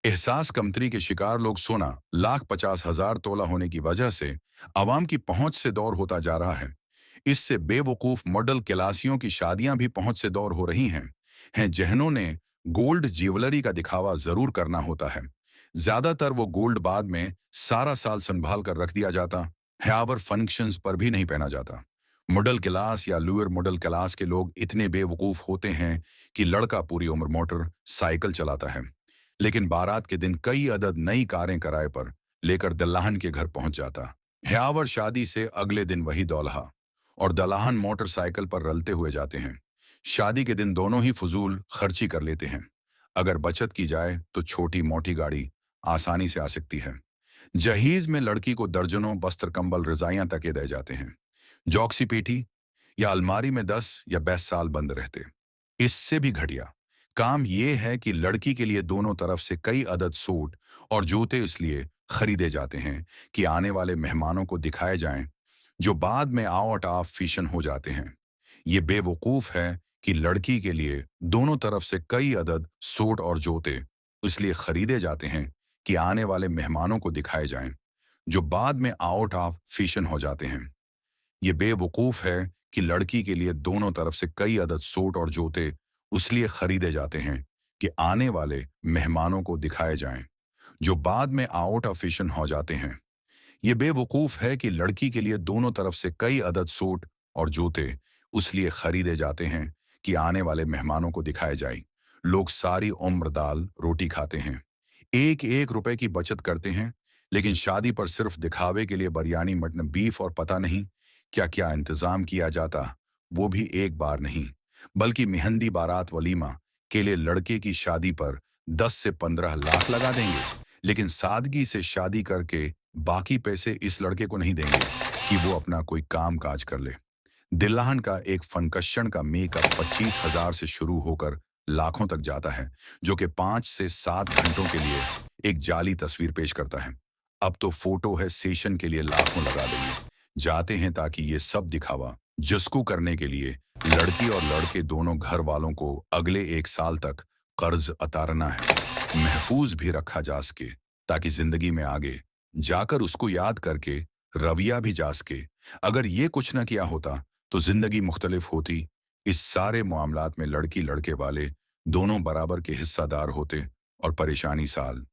एहसास कमतरी के शिकार लोग सोना लाख 50,000 तोला होने की वजह से आवाम की पहुंच से दौर होता जा रहा है। इससे बेवकूफ मॉडल क्लासियों की शादियां भी पहुंच से दौर हो रही हैं जहनों ने गोल्ड ज्वेलरी का दिखावा जरूर करना होता है। ज्यादातर वो गोल्ड बाद में सारा साल संभाल कर रख दिया जाता है और फंक्शंस पर भी नहीं पहना जाता। मिडिल क्लास या लोअर मिडिल क्लास के लोग इतने बेवकूफ होते हैं कि लड़का पूरी उम्र मोटर साइकिल चलाता है, लेकिन बारात के दिन कई अदद नई कारें किराए पर लेकर दल्लाहन के घर पहुंच जाता है और शादी से अगले दिन वही दौल्हा और दल्लाहन मोटरसाइकिल पर रलते हुए जाते हैं। शादी के दिन दोनों ही फजूल खर्ची कर लेते हैं। अगर बचत की जाए तो छोटी मोटी गाड़ी आसानी से आ सकती है। जहीज में लड़की को दर्जनों बस्तर कंबल रजाइयां तक दे जाते हैं। जॉक्सी पेटी या अलमारी में 10 या 20 साल बंद रहते। इससे भी घटिया काम यह है कि लड़की के लिए दोनों तरफ से कई अदद सूट और जूते इसलिए खरीदे जाते हैं कि आने वाले मेहमानों को दिखाए जाएं, जो बाद में आउट ऑफ फैशन हो जाते हैं। ये बेवकूफ है कि लड़की के लिए दोनों तरफ से कई अदद सूट और जूते इसलिए खरीदे जाते हैं कि आने वाले मेहमानों को दिखाए जाएं, जो बाद में आउट ऑफ फैशन हो जाते हैं। ये बेवकूफ है कि लड़की के लिए दोनों तरफ से कई अदद सूट और जूते इसलिए खरीदे जाते हैं कि आने वाले मेहमानों को दिखाए जाएं, जो बाद में आउट ऑफ फैशन हो जाते हैं। ये बेवकूफ है कि लड़की के लिए दोनों तरफ से कई अदद सूट और जूते इसलिए खरीदे जाते हैं कि आने वाले मेहमानों को दिखाए जाए। लोग सारी उम्र दाल रोटी खाते हैं, एक एक रुपए की बचत करते हैं, लेकिन शादी पर सिर्फ दिखावे के लिए बिरयानी मटन बीफ और पता नहीं क्या क्या इंतजाम किया जाता, वो भी एक बार नहीं बल्कि मेहंदी बारात वलीमा के लिए लड़के की शादी पर 10 से 15 लाख लगा देंगे, लेकिन सादगी से शादी करके बाकी पैसे इस लड़के को नहीं देंगे कि वो अपना कोई काम काज कर ले। दिल्लाहन का एक फनकशन का मेकअप 25,000 से शुरू होकर लाखों तक जाता है, जो कि 5 से 7 घंटों के लिए एक जाली तस्वीर पेश करता है। अब तो फोटो है सेशन के लिए लाखों लगा देंगे जाते हैं, ताकि ये सब दिखावा जस्कू करने के लिए लड़की और लड़के दोनों घर वालों को अगले 1 साल तक कर्ज उतारना है, महफूज भी रखा जा सके, ताकि जिंदगी में आगे जाकर उसको याद करके रवैया भी जा सके। अगर ये कुछ न किया होता तो जिंदगी मुख्तलिफ होती। इस सारे मामलात में लड़की लड़के वाले दोनों बराबर के हिस्सादार होते और परेशानी साल